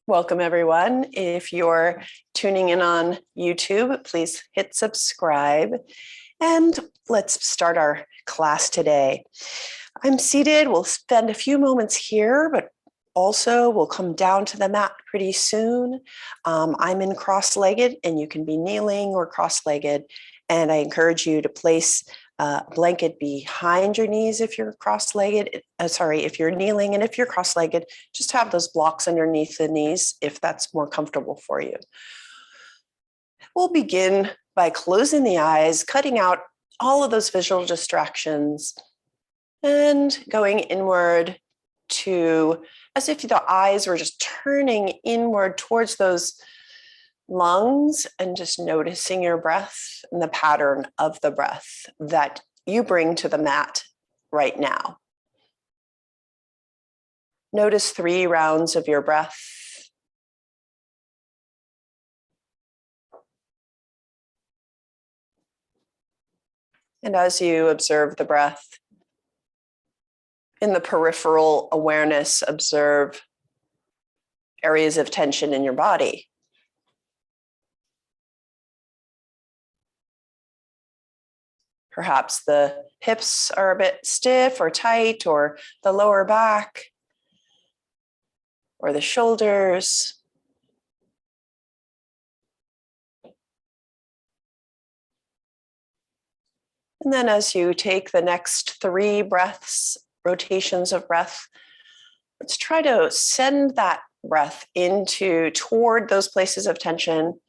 Welcome, everyone. If you're tuning in on YouTube, please hit subscribe. And let's start our class today. I'm seated. We'll spend a few moments here, but also we'll come down to the mat pretty soon. I'm in cross-legged, and you can be kneeling or cross-legged. And I encourage you to place a blanket behind your knees if you're cross-legged. If you're kneeling, and if you're cross-legged, just have those blocks underneath the knees if that's more comfortable for you. We'll begin by closing the eyes, cutting out all of those visual distractions, and going inward to as if the eyes were just turning inward towards those lungs and just noticing your breath and the pattern of the breath that you bring to the mat right now. Notice 3 rounds of your breath. And as you observe the breath, in the peripheral awareness, observe areas of tension in your body. Perhaps the hips are a bit stiff or tight, or the lower back, or the shoulders. And then as you take the next 3 breaths, rotations of breath, let's try to send that breath toward those places of tension.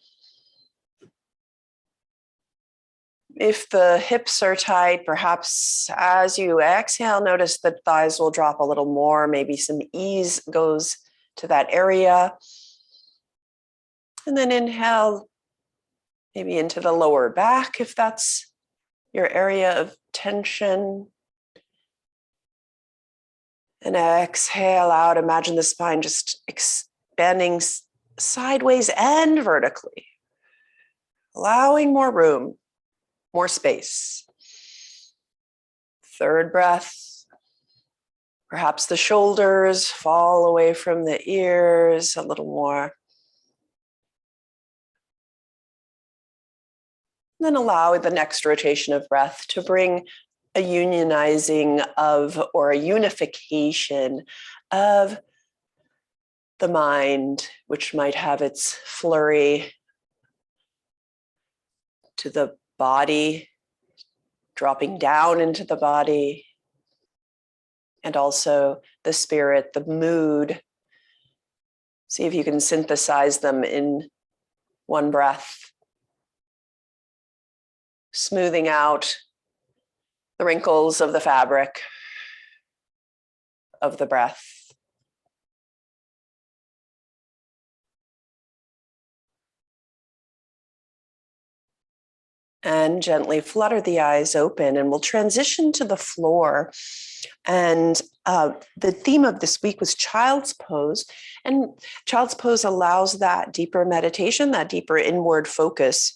If the hips are tight, perhaps as you exhale, notice the thighs will drop a little more. Maybe some ease goes to that area. And then inhale, maybe into the lower back if that's your area of tension. And exhale out. Imagine the spine just expanding sideways and vertically, allowing more room, more space. 3rd breath. Perhaps the shoulders fall away from the ears a little more. Then allow the next rotation of breath to bring a unionizing of, or a unification of the mind, which might have its flurry, to the body, dropping down into the body, and also the spirit, the mood. See if you can synthesize them in one breath, smoothing out the wrinkles of the fabric of the breath. And gently flutter the eyes open, and we'll transition to the floor. And the theme of this week was Child's Pose. And Child's Pose allows that deeper meditation, that deeper inward focus.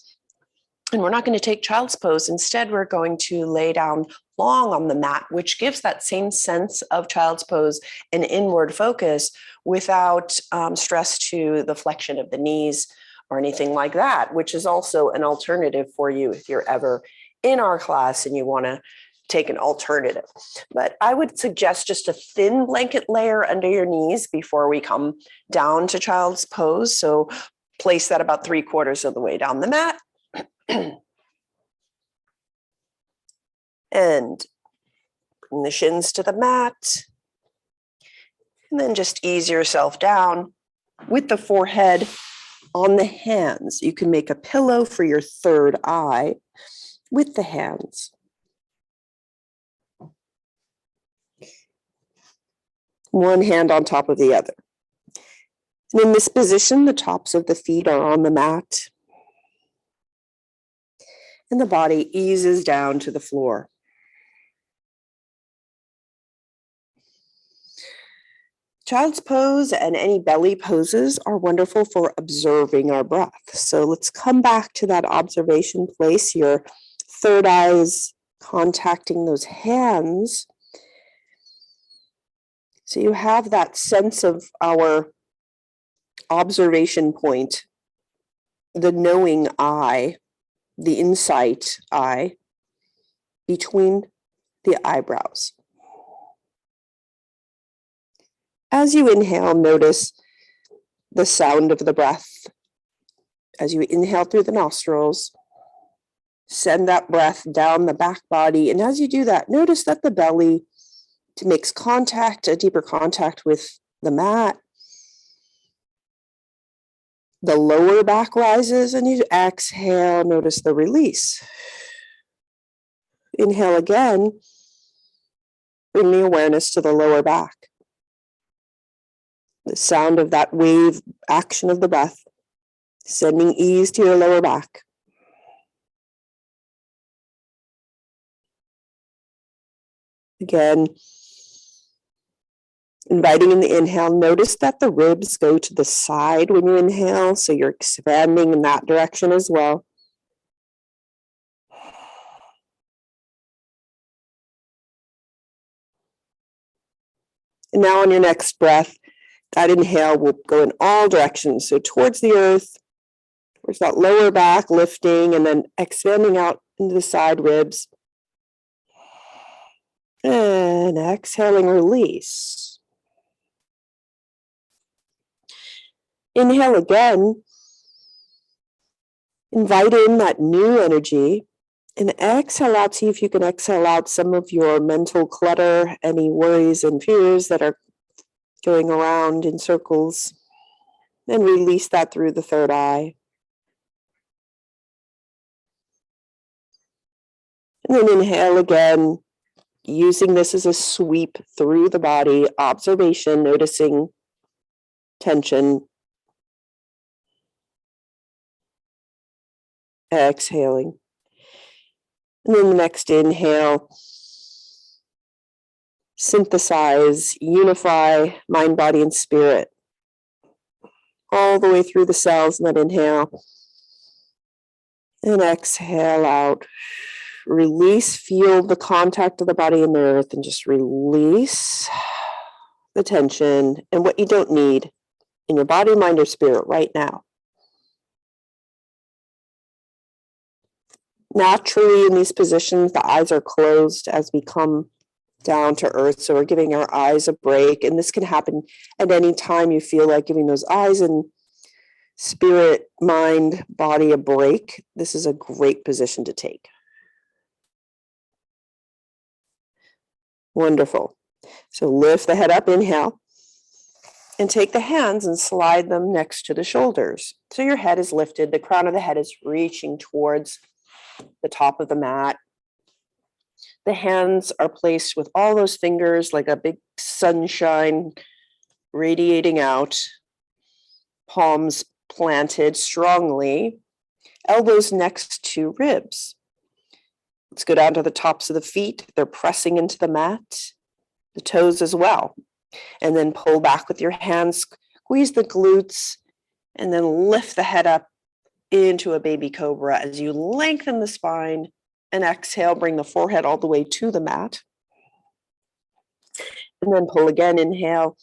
And we're not going to take Child's Pose. Instead, we're going to lay down long on the mat, which gives that same sense of Child's Pose and inward focus without stress to the flexion of the knees or anything like that, which is also an alternative for you if you're ever in our class and you want to take an alternative. But I would suggest just a thin blanket layer under your knees before we come down to Child's Pose. So place that about 3/4 of the way down the mat. And bring the shins to the mat. And then just ease yourself down with the forehead on the hands. You can make a pillow for your 3rd eye with the hands. One hand on top of the other. And in this position, the tops of the feet are on the mat. And the body eases down to the floor. Child's Pose and any belly poses are wonderful for observing our breath. So let's come back to that observation place. Your 3rd eye is contacting those hands. So you have that sense of our observation point, the knowing eye, the insight eye between the eyebrows. As you inhale, notice the sound of the breath. As you inhale through the nostrils, send that breath down the back body. And as you do that, notice that the belly makes contact, a deeper contact with the mat. The lower back rises, and you exhale, notice the release. Inhale again, bring the awareness to the lower back. The sound of that wave action of the breath, sending ease to your lower back. Again, inviting in the inhale, notice that the ribs go to the side when you inhale, so you're expanding in that direction as well. And now on your next breath, that inhale will go in all directions. So towards the earth, towards that lower back, lifting, and then expanding out into the side ribs. And exhaling, release. Inhale again. Invite in that new energy. And exhale out, see if you can exhale out some of your mental clutter, any worries and fears that are going around in circles. And release that through the third eye. And then inhale again, using this as a sweep through the body, observation, noticing tension. Exhaling. And then the next inhale, synthesize, unify mind, body, and spirit. All the way through the cells, and then inhale. And exhale out. Release, feel the contact of the body and the earth, and just release the tension and what you don't need in your body, mind, or spirit right now. Naturally, in these positions, the eyes are closed as we come down to earth. So we're giving our eyes a break. And this can happen at any time you feel like giving those eyes and spirit, mind, body a break. This is a great position to take. Wonderful. So lift the head up, inhale, and take the hands and slide them next to the shoulders. So your head is lifted. The crown of the head is reaching towards the top of the mat. The hands are placed with all those fingers like a big sunshine radiating out. Palms planted strongly. Elbows next to ribs. Let's go down to the tops of the feet. They're pressing into the mat. The toes as well. And then pull back with your hands. Squeeze the glutes. And then lift the head up into a baby cobra as you lengthen the spine. And exhale, bring the forehead all the way to the mat. And then pull again, inhale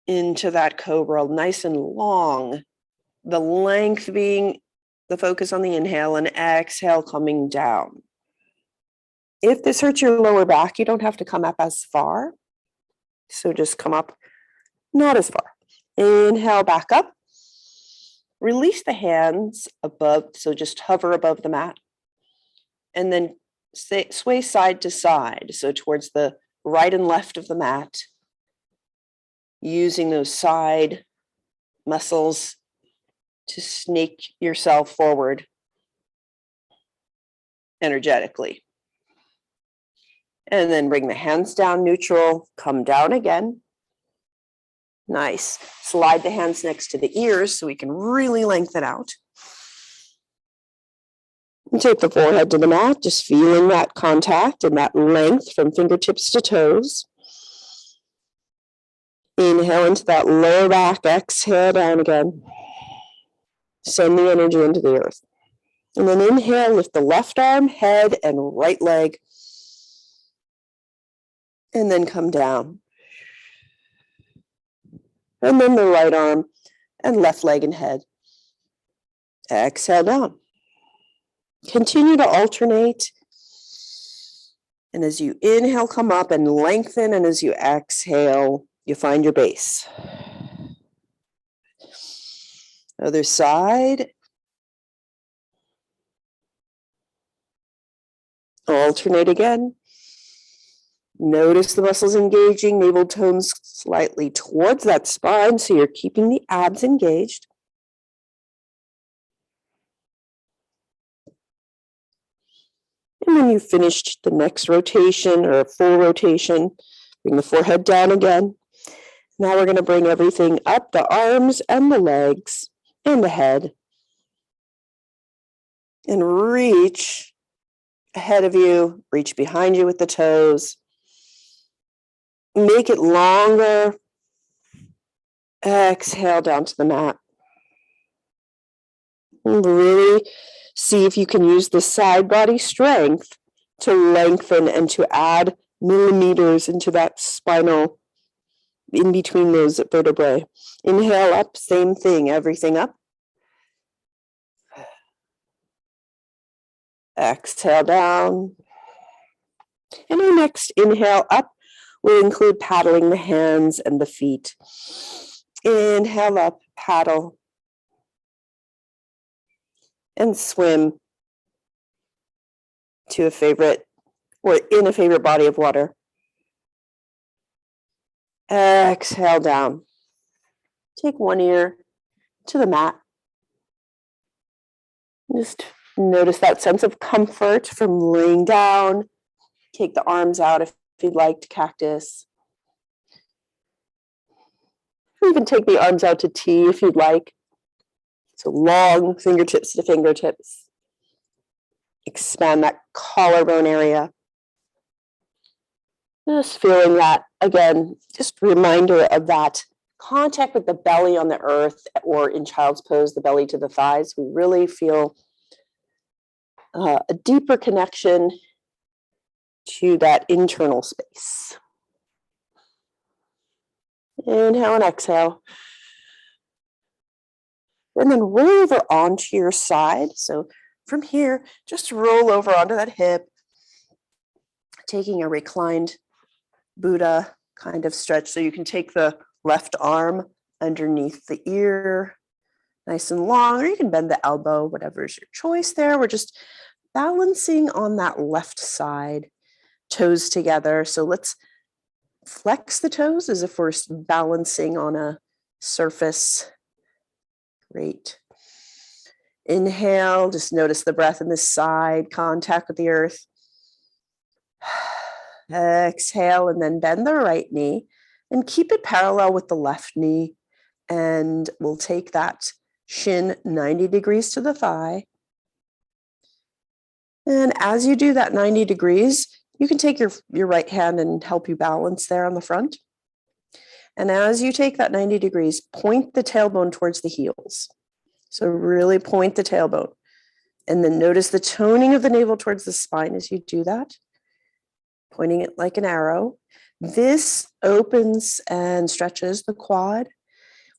into that cobra, nice and long. The length being the focus on the inhale, and exhale coming down. If this hurts your lower back, you don't have to come up as far. So just come up not as far. Inhale back up. Release the hands above, so just hover above the mat. And then sway side to side, so towards the right and left of the mat, using those side muscles to snake yourself forward energetically. And then bring the hands down neutral, come down again. Nice. Slide the hands next to the ears so we can really lengthen out. And take the forehead to the mat, just feeling that contact and that length from fingertips to toes. Inhale into that lower back, exhale down again. Send the energy into the earth. And then inhale, lift the left arm, head, and right leg. And then come down. And then the right arm and left leg and head. Exhale down. Continue to alternate. And as you inhale, come up and lengthen. And as you exhale, you find your base. Other side. Alternate again. Notice the muscles engaging, navel tones slightly towards that spine, so you're keeping the abs engaged. And when you've finished the next rotation or a full rotation, bring the forehead down again. Now we're going to bring everything up, the arms and the legs and the head. And reach ahead of you, reach behind you with the toes. Make it longer. Exhale down to the mat. And really see if you can use the side body strength to lengthen and to add millimeters into that spinal in between those vertebrae. Inhale up, same thing, everything up. Exhale down. And our next inhale up will include paddling the hands and the feet. Inhale up, paddle, and swim to a favorite or in a favorite body of water. Exhale down. Take one ear to the mat. Just notice that sense of comfort from laying down. Take the arms out if you'd like to cactus. Or even take the arms out to T if you'd like. So long fingertips to fingertips. Expand that collarbone area. Just feeling that, again, just reminder of that contact with the belly on the earth, or in child's pose, the belly to the thighs. We really feel a deeper connection to that internal space. Inhale and exhale. And then roll over onto your side. So from here, just roll over onto that hip, taking a reclined Buddha kind of stretch. So you can take the left arm underneath the ear, nice and long, or you can bend the elbow, whatever is your choice there. We're just balancing on that left side, toes together. So let's flex the toes as if we're balancing on a surface. Great. Inhale, just notice the breath in the side, contact with the earth. Exhale, and then bend the right knee and keep it parallel with the left knee. And we'll take that shin 90 degrees to the thigh. And as you do that 90 degrees, you can take your right hand and help you balance there on the front. And as you take that 90 degrees, point the tailbone towards the heels. So really point the tailbone. And then notice the toning of the navel towards the spine as you do that, pointing it like an arrow. This opens and stretches the quad.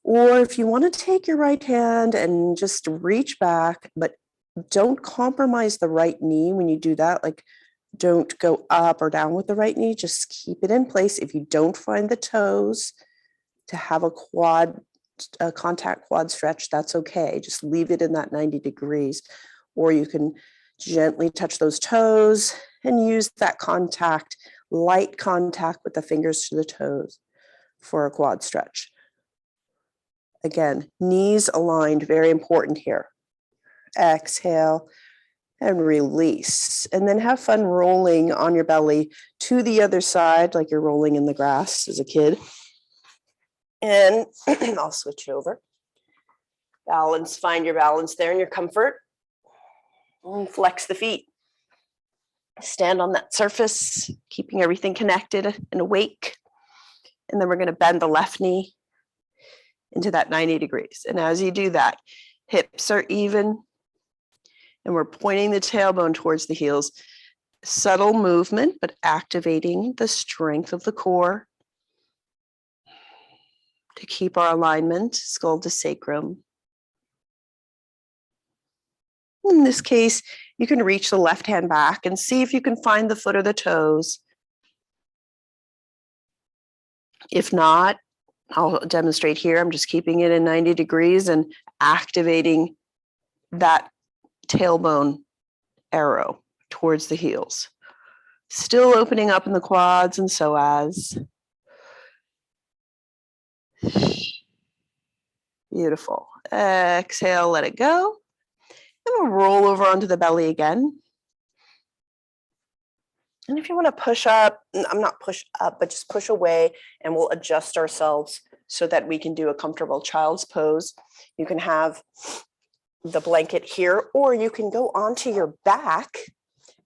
Or if you want to take your right hand and just reach back, but don't compromise the right knee when you do that. Like, don't go up or down with the right knee. Just keep it in place. If you don't find the toes to have a contact quad stretch, that's okay. Just leave it in that 90 degrees. Or you can gently touch those toes and use that light contact with the fingers to the toes for a quad stretch. Again, knees aligned, very important here. Exhale and release. And then have fun rolling on your belly to the other side, like you're rolling in the grass as a kid. And I'll switch over. Balance, find your balance there in your comfort. And flex the feet. Stand on that surface, keeping everything connected and awake. And then we're going to bend the left knee into that 90 degrees. And as you do that, hips are even, and we're pointing the tailbone towards the heels. Subtle movement, but activating the strength of the core. to keep our alignment, skull to sacrum. In this case, you can reach the left hand back and see if you can find the foot or the toes. If not, I'll demonstrate here. I'm just keeping it in 90 degrees and activating that tailbone arrow towards the heels. Still opening up in the quads and psoas. Beautiful. Exhale, let it go. And we'll roll over onto the belly again. And if you want to push up, I'm not push up, but just push away, and we'll adjust ourselves so that we can do a comfortable child's pose. You can have the blanket here, or you can go onto your back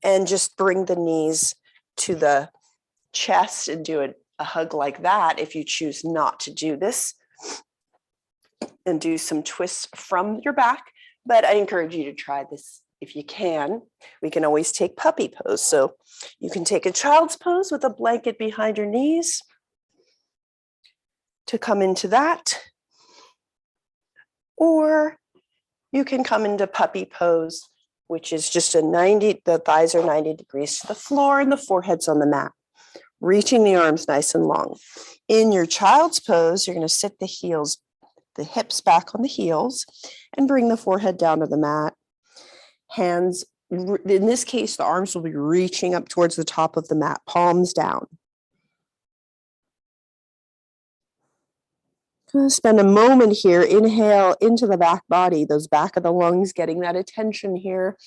and just bring the knees to the chest and do a hug like that if you choose not to do this, and do some twists from your back. But I encourage you to try this if you can. We can always take puppy pose. So you can take a child's pose with a blanket behind your knees to come into that. Or you can come into puppy pose, which is just the thighs are 90 degrees to the floor and the forehead's on the mat, reaching the arms nice and long. In your child's pose, you're going to sit the hips back on the heels and bring the forehead down to the mat. Hands, in this case, the arms will be reaching up towards the top of the mat, palms down. Spend a moment here. Inhale into the back body, those back of the lungs, getting that attention here.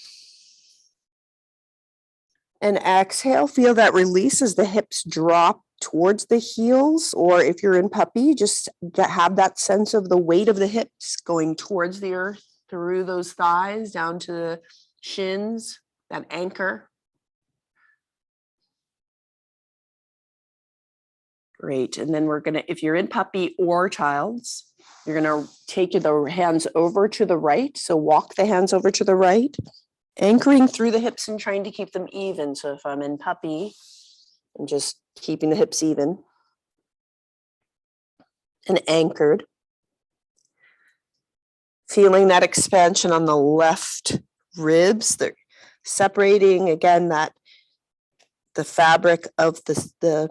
And exhale, feel that release as the hips drop towards the heels, or if you're in puppy, just have that sense of the weight of the hips going towards the earth, through those thighs, down to the shins, that anchor. Great. And then we're going to, if you're in puppy or child's, you're going to take the hands over to the right. So walk the hands over to the right, anchoring through the hips and trying to keep them even. So if I'm in puppy, I'm just keeping the hips even and anchored. Feeling that expansion on the left ribs. They're separating, again, that the fabric of the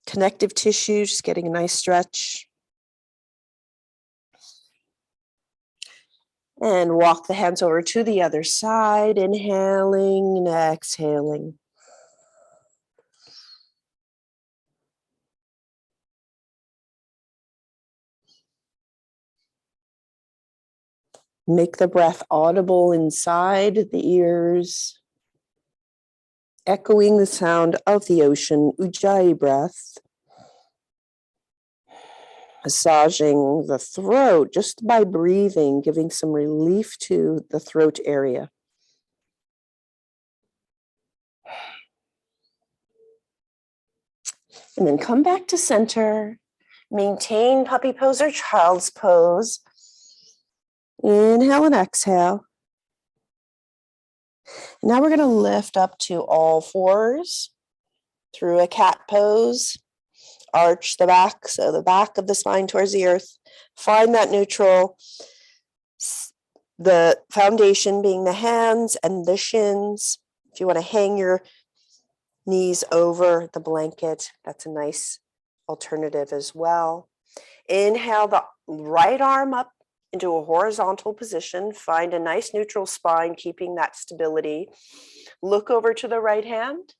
connective tissue, just getting a nice stretch. And walk the hands over to the other side, inhaling and exhaling. Make the breath audible inside the ears, echoing the sound of the ocean, Ujjayi breath. Massaging the throat just by breathing, giving some relief to the throat area. And then come back to center. Maintain puppy pose or child's pose. Inhale and exhale. Now we're going to lift up to all fours through a cat pose. Arch the back, so the back of the spine towards the earth. Find that neutral. The foundation being the hands and the shins. If you want to hang your knees over the blanket, that's a nice alternative as well. Inhale the right arm up into a horizontal position. Find a nice neutral spine, keeping that stability. Look over to the right hand.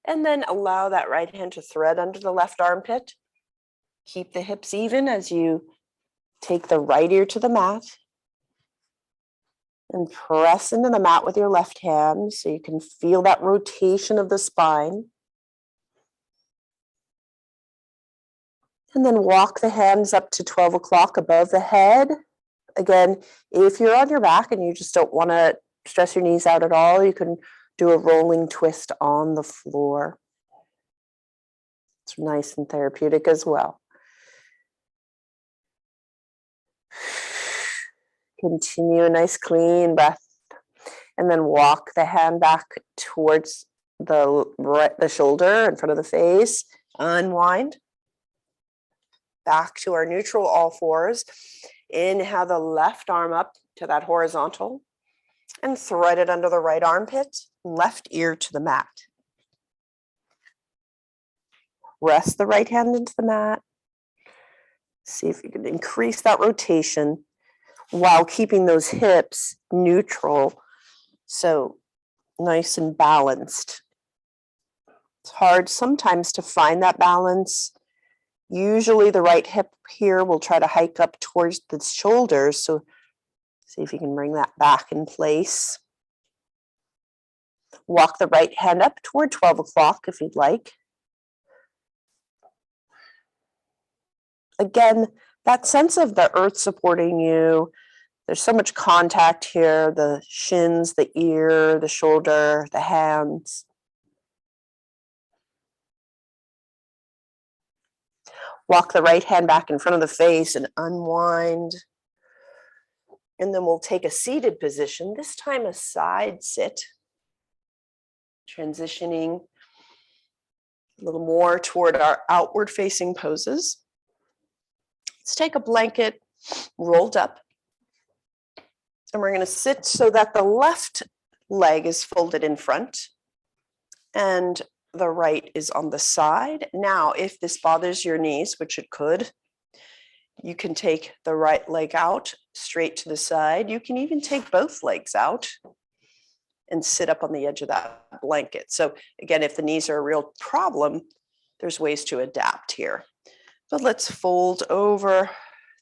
And then allow that right hand to thread under the left armpit. Keep the hips even as you take the right ear to the mat. And press into the mat with your left hand so you can feel that rotation of the spine. And then walk the hands up to 12 o'clock above the head. Again, if you're on your back and you just don't want to stress your knees out at all, you can do a rolling twist on the floor. It's nice and therapeutic as well. Continue a nice clean breath. And then walk the hand back towards the shoulder in front of the face. Unwind. back to our neutral all fours. Inhale the left arm up to that horizontal and thread it under the right armpit, left ear to the mat. Rest the right hand into the mat. See if you can increase that rotation while keeping those hips neutral, so nice and balanced. It's hard sometimes to find that balance. Usually the right hip here will try to hike up towards the shoulders, so see if you can bring that back in place. Walk the right hand up toward 12 o'clock if you'd like. Again, that sense of the earth supporting you. There's so much contact here, the shins, the ear, the shoulder, the hands. Walk the right hand back in front of the face and unwind. And then we'll take a seated position, this time a side sit, transitioning a little more toward our outward facing poses. Let's take a blanket rolled up, and we're going to sit so that the left leg is folded in front and the right is on the side. Now, if this bothers your knees, which it could, you can take the right leg out straight to the side. You can even take both legs out and sit up on the edge of that blanket. So again, if the knees are a real problem, there's ways to adapt here. But let's fold over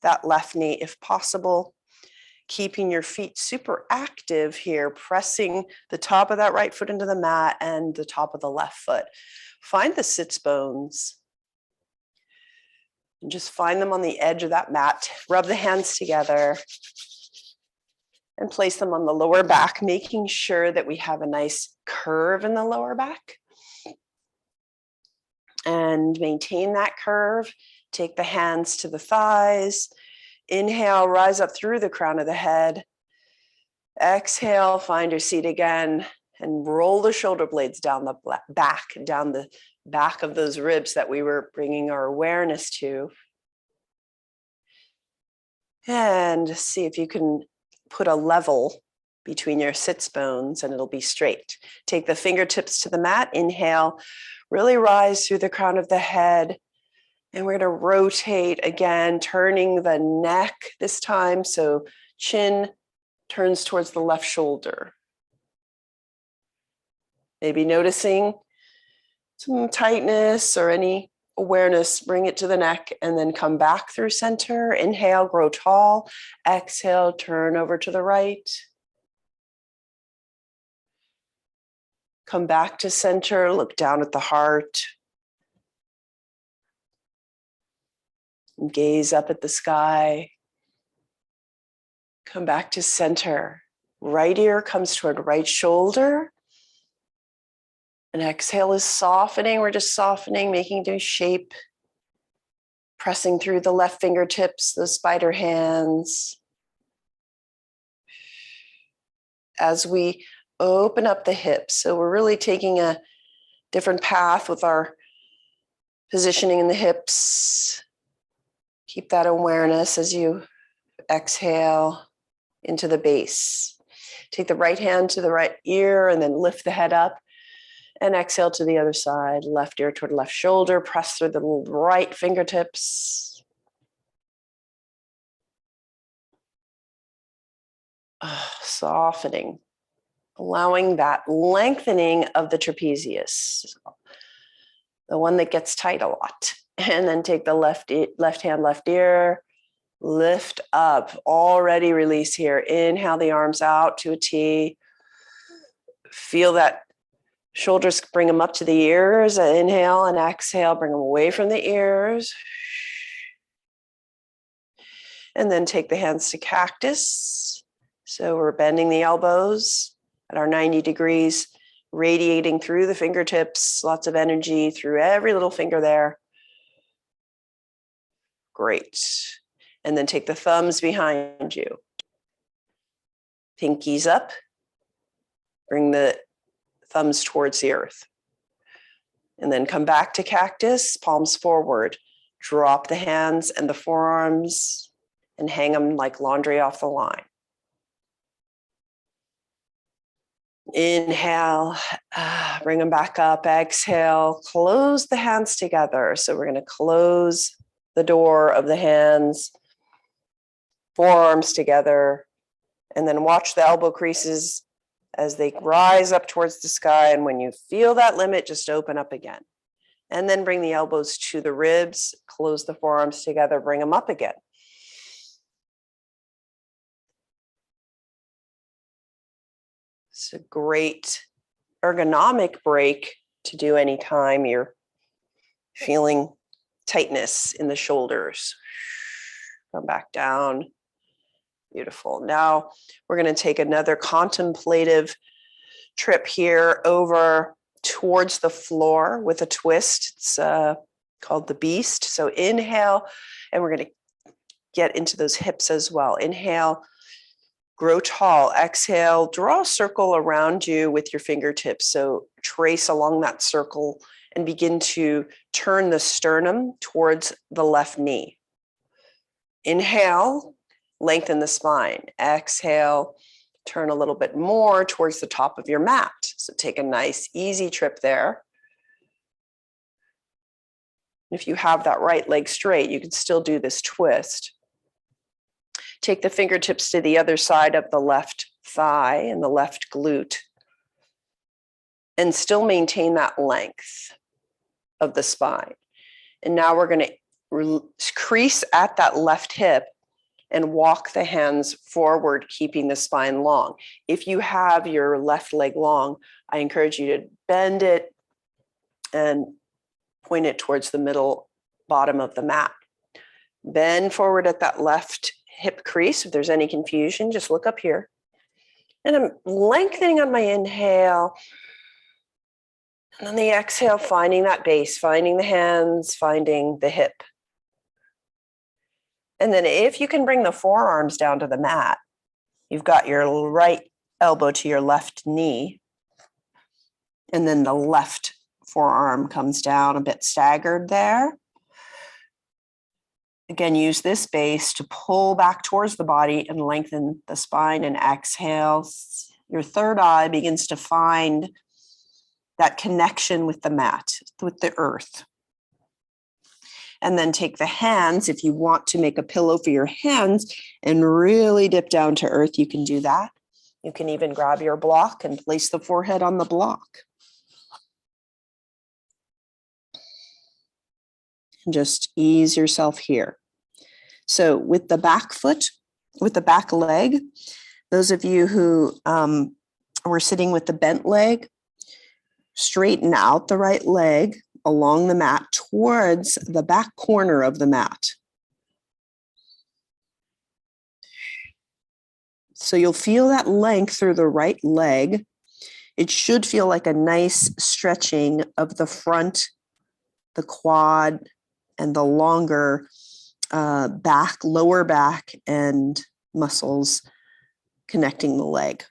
that left knee if possible, keeping your feet super active here, pressing the top of that right foot into the mat and the top of the left foot. Find the sits bones and just find them on the edge of that mat. Rub the hands together and place them on the lower back, making sure that we have a nice curve in the lower back. And maintain that curve. Take the hands to the thighs. Inhale, rise up through the crown of the head. Exhale, find your seat again and roll the shoulder blades down the back of those ribs that we were bringing our awareness to. And see if you can put a level between your sits bones and it'll be straight. Take the fingertips to the mat. Inhale, really rise through the crown of the head. And we're going to rotate again, turning the neck this time. So chin turns towards the left shoulder. Maybe noticing some tightness or any awareness, bring it to the neck and then come back through center. Inhale, grow tall. Exhale, turn over to the right. Come back to center, look down at the heart. Gaze up at the sky. Come back to center. Right ear comes toward right shoulder. And exhale is softening. We're just softening, making new shape. Pressing through the left fingertips, the spider hands. As we open up the hips. So we're really taking a different path with our positioning in the hips. Keep that awareness as you exhale into the base. Take the right hand to the right ear and then lift the head up and exhale to the other side. Left ear toward left shoulder. Press through the right fingertips. Softening, allowing that lengthening of the trapezius, the one that gets tight a lot. And then take the left hand, left ear, lift up, already release here. Inhale the arms out to a T. Feel that shoulders, bring them up to the ears. Inhale and exhale, bring them away from the ears. And then take the hands to cactus. So we're bending the elbows at our 90 degrees, radiating through the fingertips, lots of energy through every little finger there. Great. And then take the thumbs behind you. Pinkies up. Bring the thumbs towards the earth. And then come back to cactus, palms forward. drop the hands and the forearms and hang them like laundry off the line. Inhale, bring them back up. Exhale, close the hands together. So we're going to close the door of the hands, forearms together, and then watch the elbow creases as they rise up towards the sky. And when you feel that limit, just open up again. And then bring the elbows to the ribs, close the forearms together, bring them up again. It's a great ergonomic break to do anytime you're feeling tightness in the shoulders. Come back down. Beautiful. Now we're going to take another contemplative trip here over towards the floor with a twist. It's called the beast. So inhale, and we're going to get into those hips as well. Inhale, grow tall. Exhale, draw a circle around you with your fingertips. So trace along that circle and begin to turn the sternum towards the left knee. Inhale, lengthen the spine. Exhale, turn a little bit more towards the top of your mat. So take a nice, easy trip there. If you have that right leg straight, you can still do this twist. Take the fingertips to the other side of the left thigh and the left glute, and still maintain that length of the spine. And now we're going to crease at that left hip and walk the hands forward, keeping the spine long. If you have your left leg long, I encourage you to bend it and point it towards the middle bottom of the mat. Bend forward at that left hip crease. If there's any confusion, just look up here. And I'm lengthening on my inhale. And on the exhale, finding that base, finding the hands, finding the hip. And then if you can bring the forearms down to the mat, you've got your right elbow to your left knee. And then the left forearm comes down a bit staggered there. Again, use this base to pull back towards the body and lengthen the spine, and exhale. Your third eye begins to find that connection with the mat, with the earth. And then take the hands, if you want to make a pillow for your hands and really dip down to earth, you can do that. You can even grab your block and place the forehead on the block. And just ease yourself here. So with the back foot, with the back leg, those of you who were sitting with the bent leg, straighten out the right leg along the mat towards the back corner of the mat. So you'll feel that length through the right leg. It should feel like a nice stretching of the front, the quad, and the longer back, lower back, and muscles connecting the leg.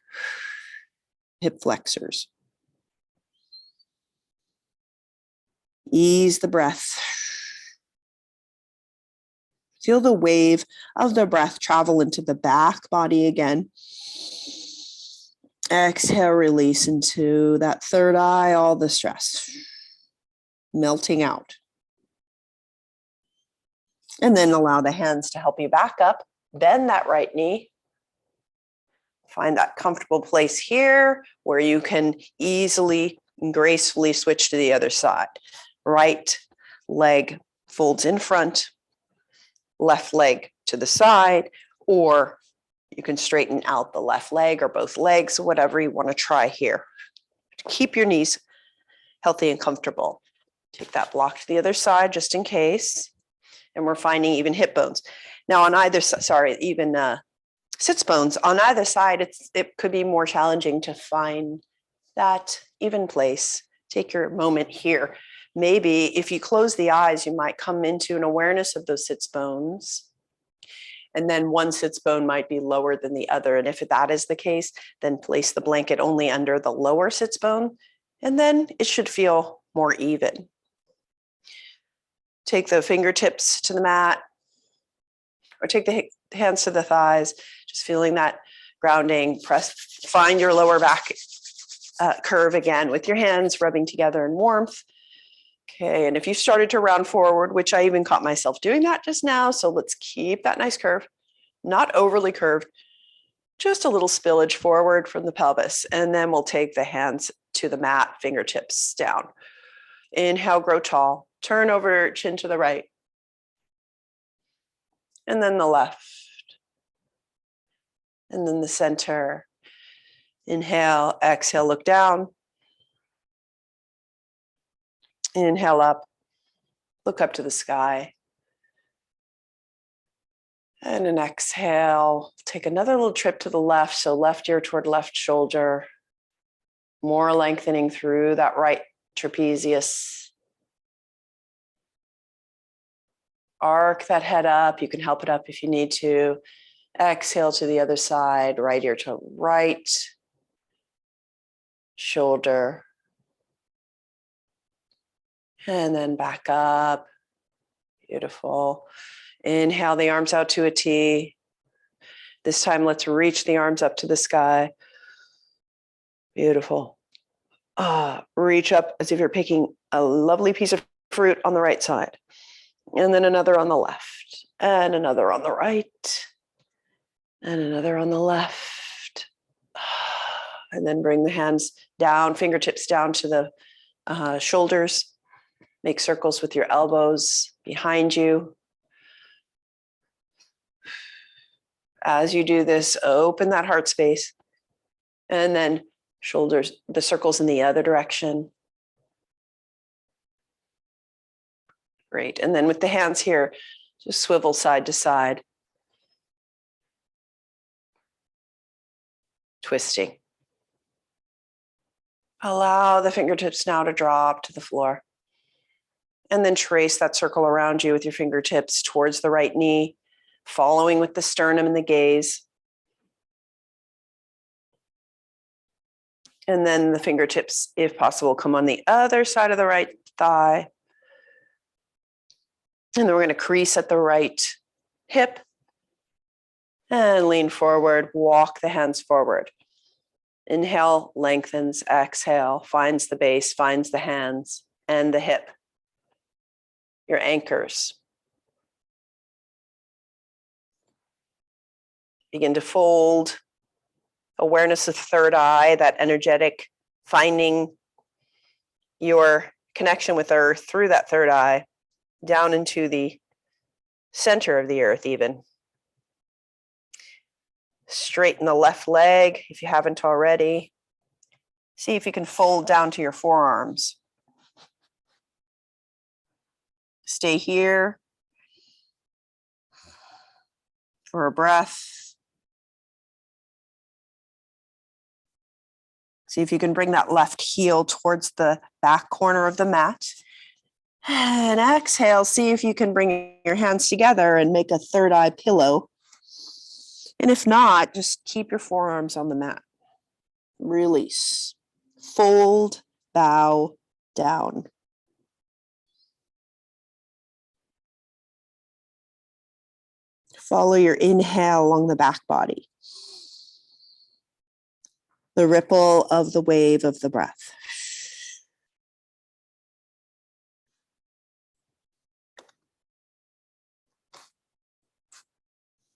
Hip flexors. Ease the breath. Feel the wave of the breath travel into the back body again. Exhale, release into that third eye, all the stress melting out. And then allow the hands to help you back up. Bend that right knee. Find that comfortable place here where you can easily and gracefully switch to the other side. Right leg folds in front, left leg to the side, or you can straighten out the left leg or both legs, whatever you want to try here. Keep your knees healthy and comfortable. Take that block to the other side just in case. And we're finding even hip bones. Now on either side, even sits bones. On either side, it could be more challenging to find that even place. Take your moment here. Maybe if you close the eyes, you might come into an awareness of those sits bones. And then one sits bone might be lower than the other. And if that is the case, then place the blanket only under the lower sits bone. And then it should feel more even. Take the fingertips to the mat, or take the hands to the thighs, just feeling that grounding. Find your lower back curve again with your hands rubbing together in warmth. Okay, and if you started to round forward, which I even caught myself doing that just now, so let's keep that nice curve, not overly curved, just a little spillage forward from the pelvis. And then we'll take the hands to the mat, fingertips down. Inhale, grow tall. Turn over, chin to the right. And then the left. And then the center. Inhale, exhale, look down. Inhale up, look up to the sky. And an exhale, take another little trip to the left. So left ear toward left shoulder. More lengthening through that right trapezius. Arc that head up. You can help it up if you need to. Exhale to the other side, right ear to right shoulder. And then back up. Beautiful. Inhale the arms out to a T. This time, let's reach the arms up to the sky. Beautiful. Reach up as if you're picking a lovely piece of fruit on the right side. And then another on the left. And another on the right. And another on the left. And then bring the hands down, fingertips down to the shoulders. Make circles with your elbows behind you. As you do this, open that heart space. And then shoulders, the circles in the other direction. Great. And then with the hands here, just swivel side to side. Twisting. Allow the fingertips now to drop to the floor. And then trace that circle around you with your fingertips towards the right knee, following with the sternum and the gaze. And then the fingertips, if possible, come on the other side of the right thigh. And then we're going to crease at the right hip. And lean forward, walk the hands forward. Inhale, lengthens, exhale, finds the base, finds the hands and the hip. Your anchors. Begin to fold. Awareness of third eye, that energetic, finding your connection with earth through that third eye, down into the center of the earth even. Straighten the left leg if you haven't already. See if you can fold down to your forearms. Stay here for a breath. See if you can bring that left heel towards the back corner of the mat. And exhale, see if you can bring your hands together and make a third eye pillow. And if not, just keep your forearms on the mat. Release. Fold, bow, down. Follow your inhale along the back body. The ripple of the wave of the breath.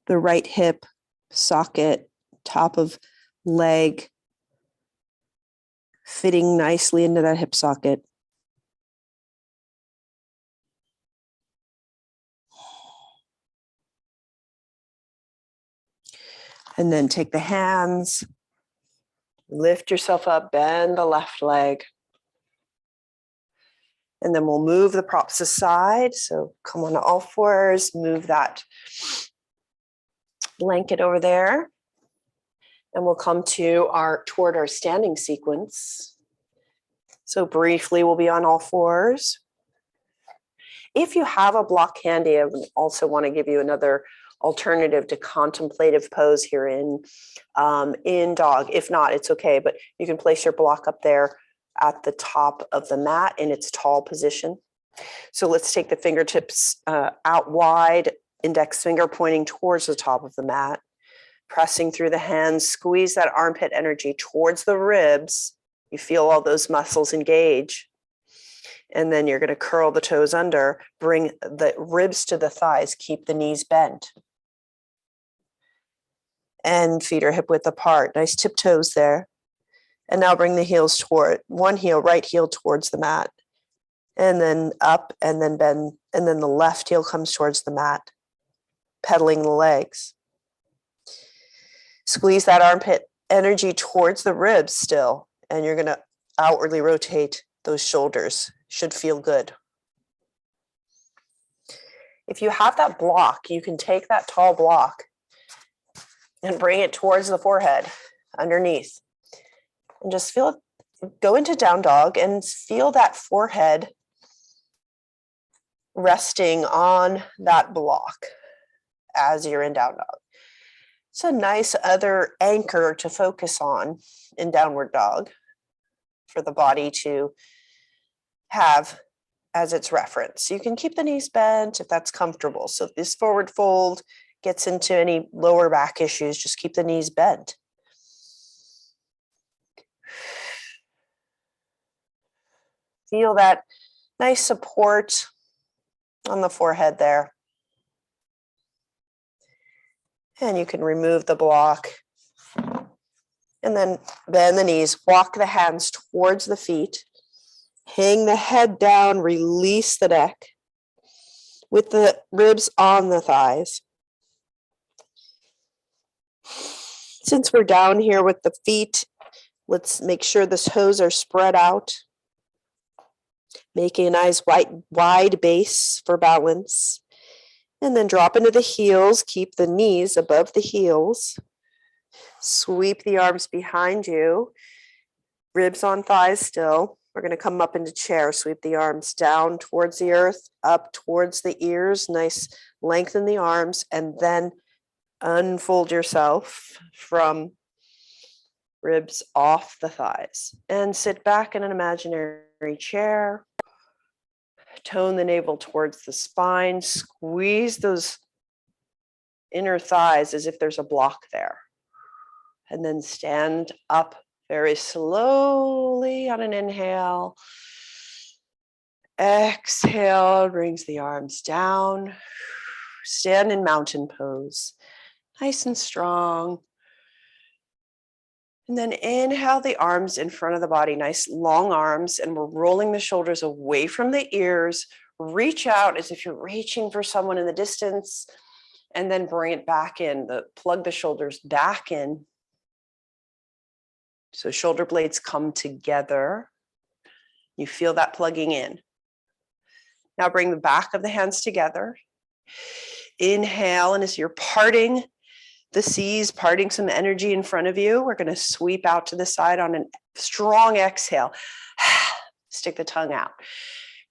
The right hip, socket, top of leg, fitting nicely into that hip socket. And then take the hands, lift yourself up, bend the left leg. And then we'll move the props aside. So come on to all fours, move that blanket over there. And we'll come toward our standing sequence. So briefly, we'll be on all fours. If you have a block handy, I would also want to give you another alternative to contemplative pose here in dog. If not, it's okay, but you can place your block up there at the top of the mat in its tall position. So let's take the fingertips out wide, index finger pointing towards the top of the mat, pressing through the hands, squeeze that armpit energy towards the ribs. You feel all those muscles engage. And then you're going to curl the toes under, bring the ribs to the thighs, keep the knees bent. And feet are hip width apart. Nice tiptoes there. And now bring the heels toward one heel, right heel towards the mat. And then up and then bend. And then the left heel comes towards the mat, pedaling the legs. Squeeze that armpit energy towards the ribs still. And you're going to outwardly rotate those shoulders. Should feel good. If you have that block, you can take that tall block and bring it towards the forehead underneath. And just feel it, go into down dog and feel that forehead resting on that block as you're in down dog. It's a nice other anchor to focus on in downward dog for the body to have as its reference. You can keep the knees bent if that's comfortable. So if this forward fold gets into any lower back issues, just keep the knees bent. Feel that nice support on the forehead there. And you can remove the block. And then bend the knees, walk the hands towards the feet. Hang the head down, release the neck with the ribs on the thighs. Since we're down here with the feet, let's make sure the toes are spread out. Making a nice wide base for balance. And then drop into the heels, keep the knees above the heels. Sweep the arms behind you, ribs on thighs still. We're going to come up into chair, sweep the arms down towards the earth, up towards the ears, nice lengthen the arms, and then unfold yourself from ribs off the thighs. And sit back in an imaginary chair. Tone the navel towards the spine, squeeze those inner thighs as if there's a block there. And then stand up very slowly on an inhale. Exhale, brings the arms down. Stand in mountain pose, nice and strong. And then inhale the arms in front of the body, nice long arms, and we're rolling the shoulders away from the ears. Reach out as if you're reaching for someone in the distance, and then bring it back in. Plug the shoulders back in. So shoulder blades come together. You feel that plugging in. Now bring the back of the hands together. Inhale, and as you're parting the seas, parting some energy in front of you, we're going to sweep out to the side on a strong exhale. Stick the tongue out.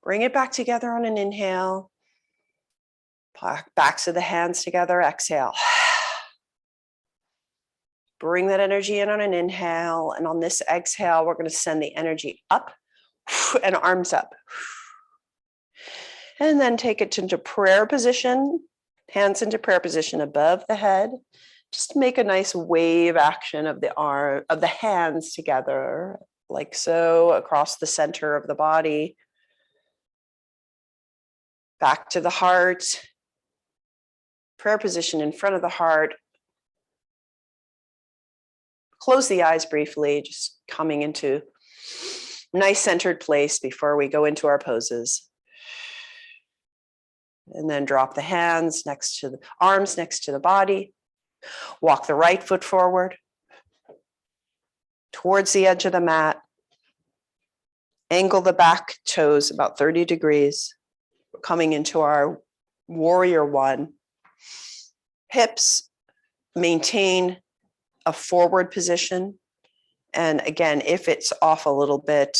Bring it back together on an inhale. Backs of the hands together, exhale. Bring that energy in on an inhale, and on this exhale, we're going to send the energy up and arms up. And then take it into prayer position, hands into prayer position above the head. Just make a nice wave action of the hands together, like so, across the center of the body. Back to the heart. Prayer position in front of the heart. Close the eyes briefly, just coming into a nice centered place before we go into our poses. And then drop the hands next to the arms, next to the body. Walk the right foot forward towards the edge of the mat. Angle the back toes about 30 degrees. We're coming into our warrior one. Hips maintain a forward position. And again, if it's off a little bit,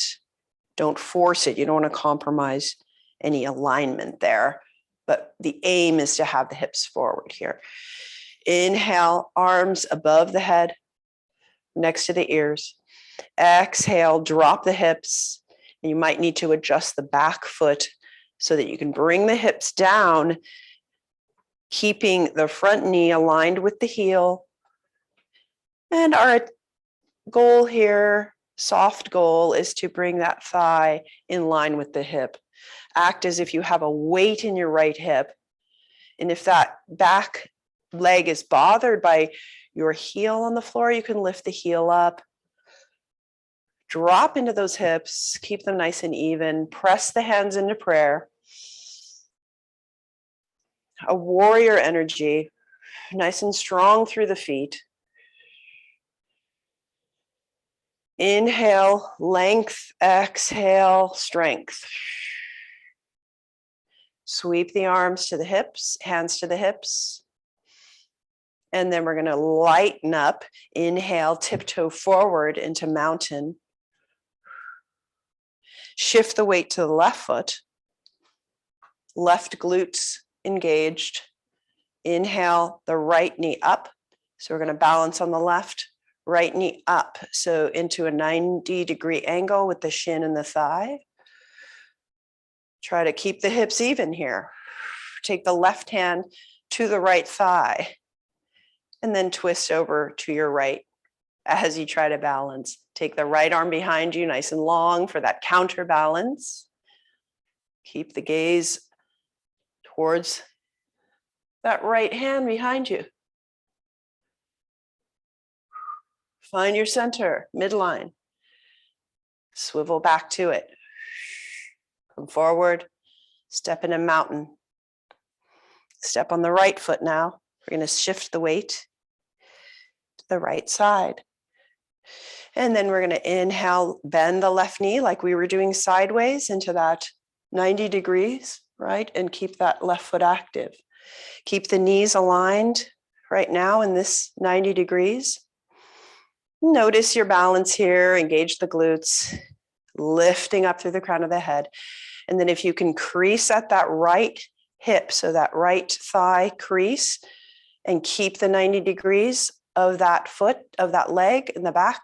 don't force it. You don't want to compromise any alignment there. But the aim is to have the hips forward here. Inhale, arms above the head, next to the ears. Exhale, drop the hips. You might need to adjust the back foot so that you can bring the hips down, keeping the front knee aligned with the heel. And our goal here, soft goal, is to bring that thigh in line with the hip. Act as if you have a weight in your right hip. And if that back leg is bothered by your heel on the floor, you can lift the heel up. Drop into those hips, keep them nice and even. Press the hands into prayer. A warrior energy, nice and strong through the feet. Inhale, length, exhale, strength. Sweep the arms to the hips, hands to the hips. And then we're going to lighten up. Inhale, tiptoe forward into mountain. Shift the weight to the left foot. Left glutes engaged. Inhale, the right knee up. So we're going to balance on the left. Right knee up. So into a 90-degree angle with the shin and the thigh. Try to keep the hips even here. Take the left hand to the right thigh. And then twist over to your right as you try to balance. Take the right arm behind you, nice and long for that counterbalance. Keep the gaze towards that right hand behind you. Find your center, midline. Swivel back to it. Come forward, step in a mountain. Step on the right foot now. We're going to shift the weight to the right side. And then we're going to inhale, bend the left knee like we were doing sideways into that 90 degrees, right? And keep that left foot active. Keep the knees aligned right now in this 90 degrees. Notice your balance here, engage the glutes, lifting up through the crown of the head. And then if you can crease at that right hip, so that right thigh crease, and keep the 90 degrees of that foot, of that leg in the back,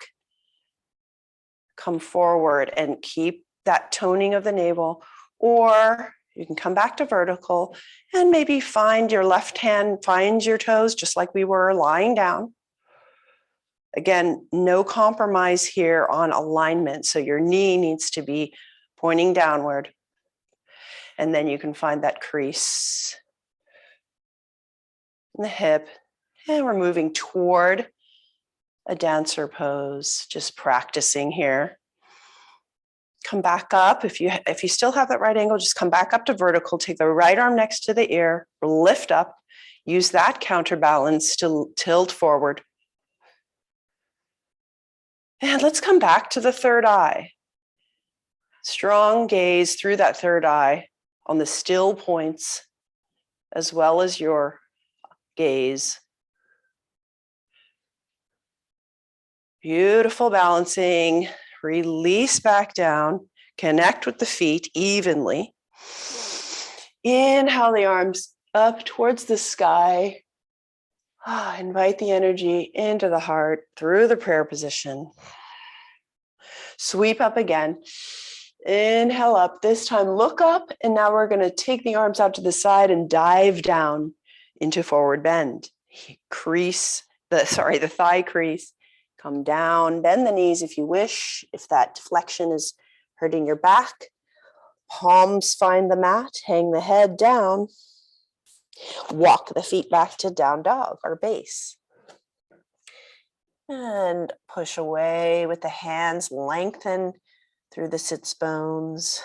come forward and keep that toning of the navel. Or you can come back to vertical and maybe find your left hand, find your toes, just like we were lying down. Again, no compromise here on alignment. So your knee needs to be pointing downward. And then you can find that crease in the hip. And we're moving toward a dancer pose, just practicing here. Come back up. If you still have that right angle, just come back up to vertical. Take the right arm next to the ear, lift up. Use that counterbalance to tilt forward. And let's come back to the third eye. Strong gaze through that third eye on the still points, as well as your gaze. Beautiful balancing. Release back down. Connect with the feet evenly. Inhale the arms up towards the sky. Invite the energy into the heart through the prayer position. Sweep up again. Inhale up. This time look up, and now we're going to take the arms out to the side and dive down into forward bend. The thigh crease. Come down, bend the knees if you wish. If that flexion is hurting your back, palms find the mat, hang the head down. Walk the feet back to down dog or base. And push away with the hands, lengthen through the sits bones.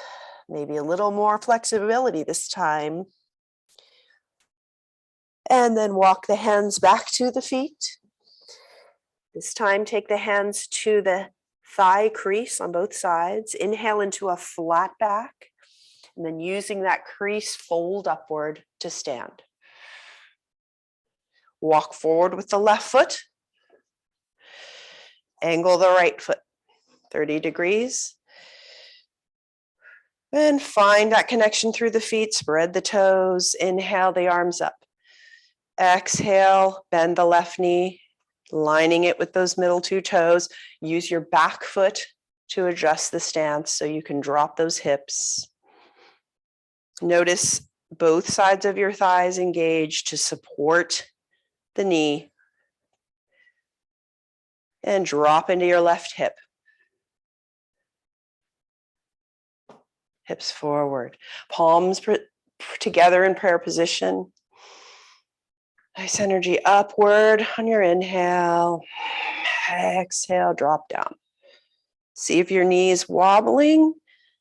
Maybe a little more flexibility this time. And then walk the hands back to the feet. This time, take the hands to the thigh crease on both sides. Inhale into a flat back. And then using that crease, fold upward to stand. Walk forward with the left foot. Angle the right foot 30 degrees. And find that connection through the feet. Spread the toes. Inhale the arms up. Exhale, bend the left knee, lining it with those middle two toes. Use your back foot to adjust the stance so you can drop those hips. Notice both sides of your thighs engaged to support the knee. And drop into your left hip. Hips forward. Palms together in prayer position. Nice energy upward on your inhale. Exhale, drop down. See if your knees wobbling.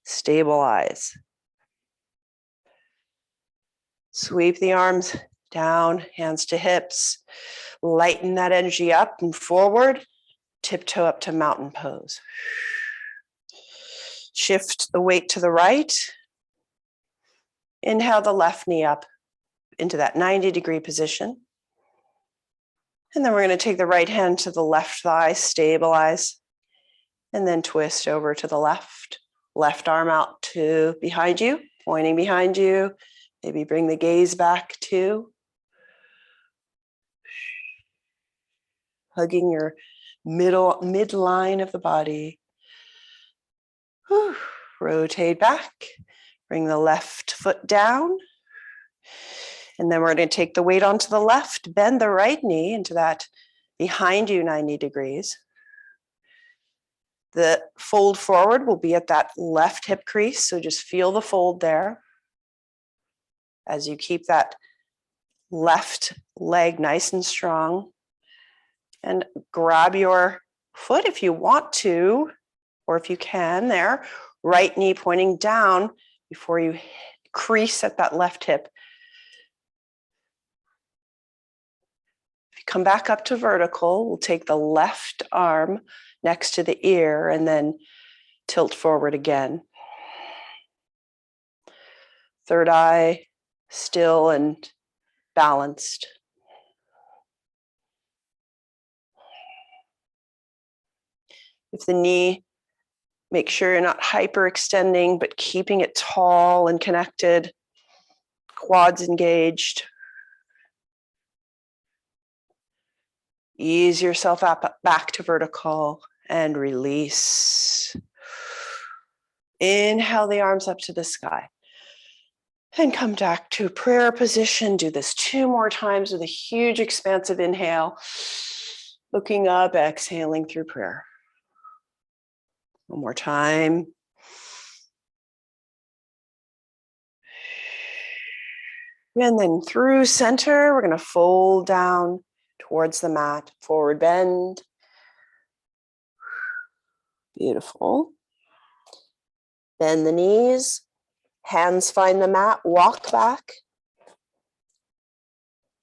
Stabilize. Sweep the arms down, hands to hips. Lighten that energy up and forward. Tiptoe up to mountain pose. Shift the weight to the right. Inhale the left knee up into that 90-degree position. And then we're going to take the right hand to the left thigh, stabilize, and then twist over to the left. Left arm out to behind you, pointing behind you. Maybe bring the gaze back too. Hugging your midline of the body. Whew. Rotate back. Bring the left foot down. And then we're going to take the weight onto the left, bend the right knee into that behind you 90 degrees. The fold forward will be at that left hip crease, so just feel the fold there. As you keep that left leg nice and strong. And grab your foot if you want to, or if you can there. Right knee pointing down before you crease at that left hip. If you come back up to vertical, we'll take the left arm next to the ear and then tilt forward again. Third eye still and balanced. If the knee, make sure you're not hyperextending, but keeping it tall and connected. Quads engaged. Ease yourself up back to vertical and release. Inhale the arms up to the sky. And come back to prayer position. Do this 2 more times with a huge expansive inhale. Looking up, exhaling through prayer. One more time. And then through center, we're going to fold down towards the mat. Forward bend. Beautiful. Bend the knees. Hands find the mat. Walk back.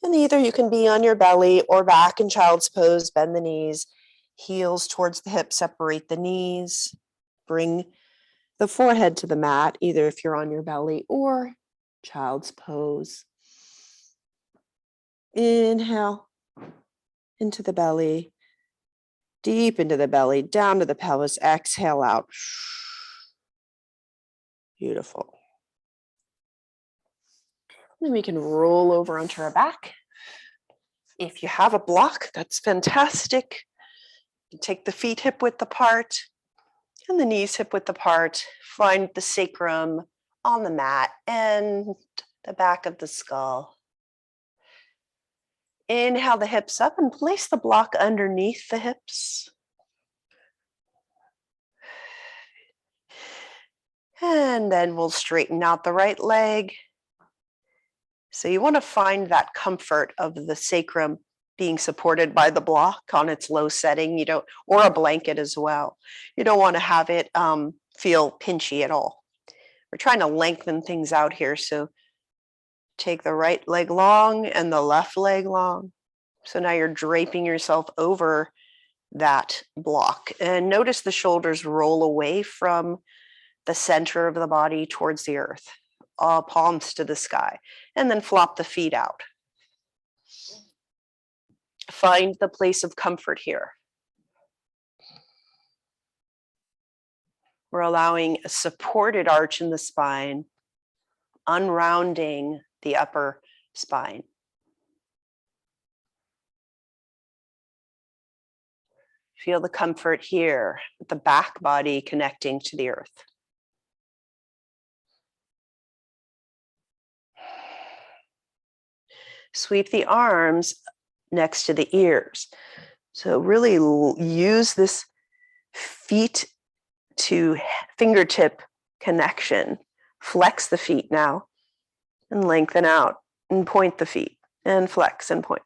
And either you can be on your belly or back in child's pose. Bend the knees. Heels towards the hips. Separate the knees. Bring the forehead to the mat, either if you're on your belly or child's pose. Inhale into the belly, deep into the belly, down to the pelvis. Exhale out. Beautiful. Then we can roll over onto our back. If you have a block, that's fantastic. You take the feet hip width apart and the knees hip width apart. Find the sacrum on the mat and the back of the skull. Inhale the hips up and place the block underneath the hips. And then we'll straighten out the right leg. So you want to find that comfort of the sacrum being supported by the block on its low setting. Or a blanket as well. You don't want to have it feel pinchy at all. We're trying to lengthen things out here. So take the right leg long and the left leg long. So now you're draping yourself over that block. And notice the shoulders roll away from the center of the body towards the earth. All palms to the sky. And then flop the feet out. Find the place of comfort here. We're allowing a supported arch in the spine, unrounding the upper spine. Feel the comfort here, with the back body connecting to the earth. Sweep the arms next to the ears. So really use this feet to fingertip connection. Flex the feet now and lengthen out and point the feet and flex and point.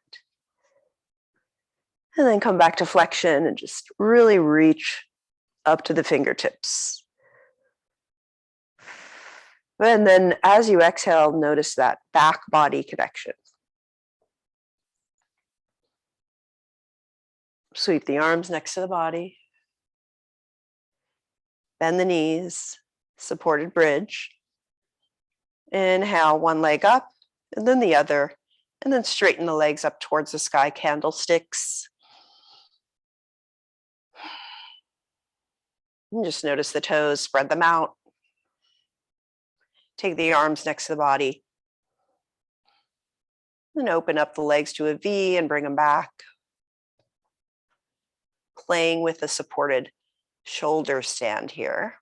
And then come back to flexion and just really reach up to the fingertips. And then as you exhale, notice that back body connection. Sweep the arms next to the body. Bend the knees, supported bridge. Inhale, one leg up, and then the other, and then straighten the legs up towards the sky, candlesticks. And just notice the toes, spread them out. Take the arms next to the body. And open up the legs to a V and bring them back. Playing with the supported shoulder stand here.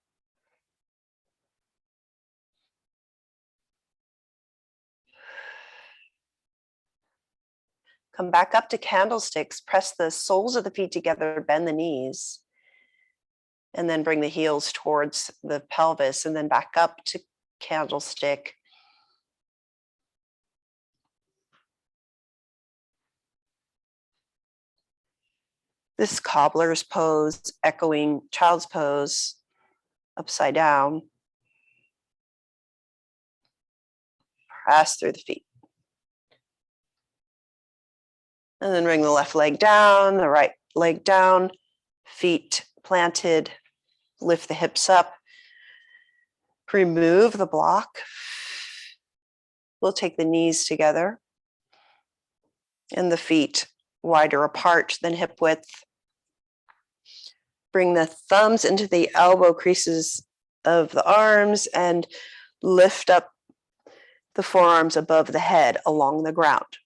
Come back up to candlesticks, press the soles of the feet together, bend the knees, and then bring the heels towards the pelvis and then back up to candlestick. This cobbler's pose, echoing child's pose, upside down. Press through the feet. And then bring the left leg down, the right leg down, feet planted, lift the hips up. Remove the block. We'll take the knees together and the feet wider apart than hip width. Bring the thumbs into the elbow creases of the arms and lift up the forearms above the head along the ground.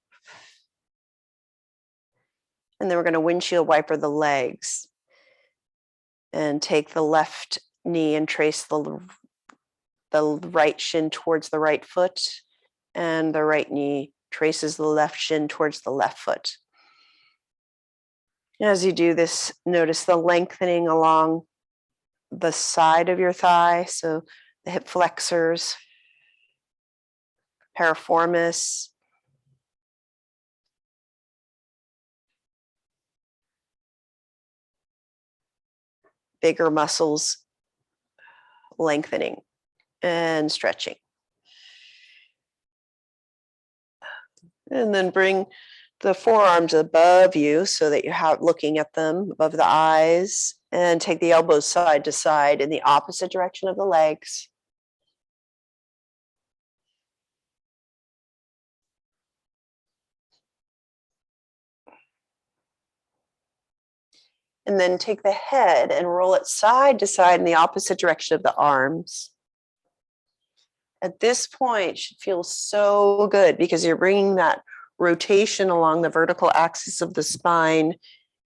And then we're going to windshield wiper the legs and take the left knee and trace the right shin towards the right foot, and the right knee traces the left shin towards the left foot. As you do this, notice the lengthening along the side of your thigh, so the hip flexors, piriformis, bigger muscles lengthening and stretching. And then bring the forearms above you so that you're looking at them above the eyes, and take the elbows side to side in the opposite direction of the legs. And then take the head and roll it side to side in the opposite direction of the arms. At this point, it should feel so good because you're bringing that rotation along the vertical axis of the spine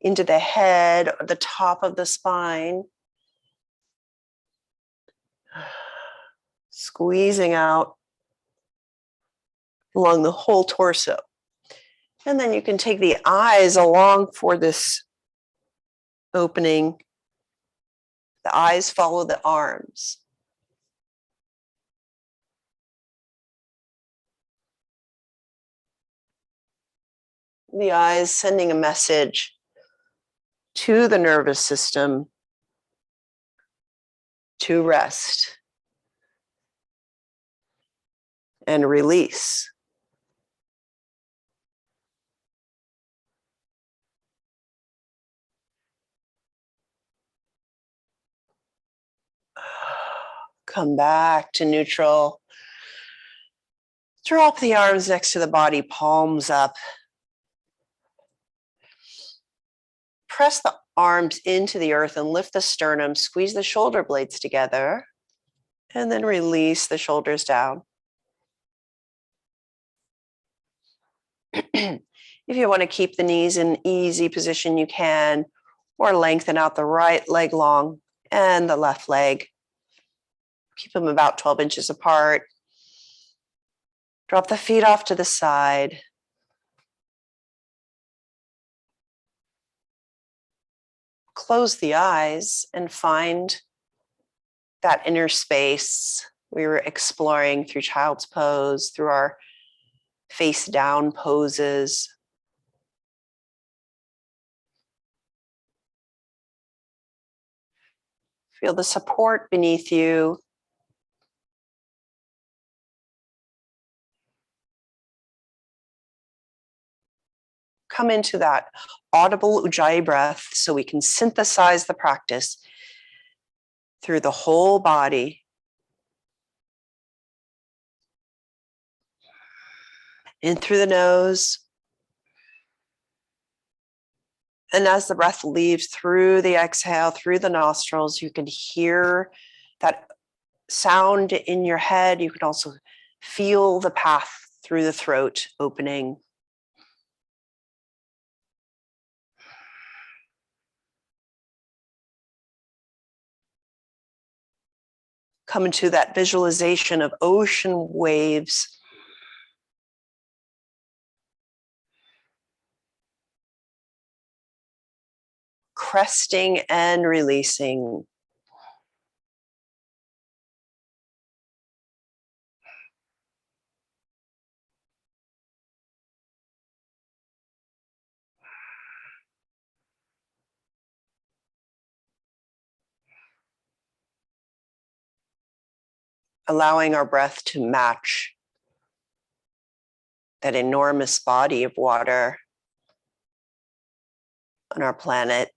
into the head, the top of the spine. Squeezing out along the whole torso. And then you can take the eyes along for this opening. The eyes follow the arms. The eyes sending a message to the nervous system to rest and release. Come back to neutral. Drop the arms next to the body, palms up. Press the arms into the earth and lift the sternum, squeeze the shoulder blades together, and then release the shoulders down. If you want to keep the knees in easy position, you can, or lengthen out the right leg long and the left leg. Keep them about 12 inches apart. Drop the feet off to the side. close the eyes and find that inner space we were exploring through child's pose, through our face down poses. Feel the support beneath you. Come into that audible Ujjayi breath so we can synthesize the practice through the whole body. In through the nose. And as the breath leaves through the exhale, through the nostrils, you can hear that sound in your head. You can also feel the path through the throat opening. Come into that visualization of ocean waves. Cresting and releasing. Allowing our breath to match that enormous body of water on our planet.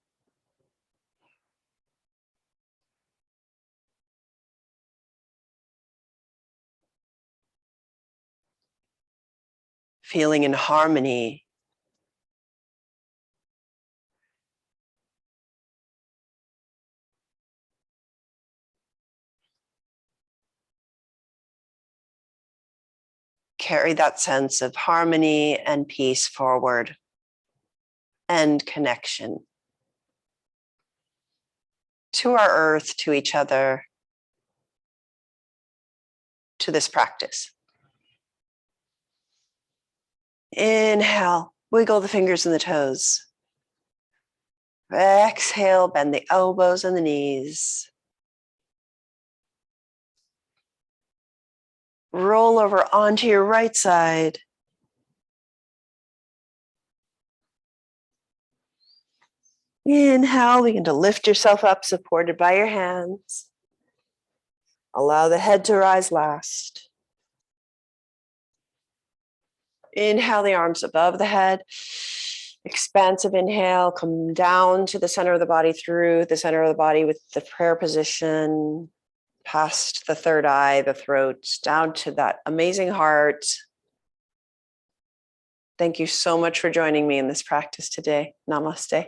Feeling in harmony. Carry that sense of harmony and peace forward and connection to our earth, to each other, to this practice. Inhale, wiggle the fingers and the toes. Exhale, bend the elbows and the knees. Roll over onto your right side. Inhale, begin to lift yourself up, supported by your hands. Allow the head to rise last. Inhale, the arms above the head. Expansive inhale, come down to the center of the body, through the center of the body with the prayer position, past the third eye, the throat, down to that amazing heart. Thank you so much for joining me in this practice today. Namaste.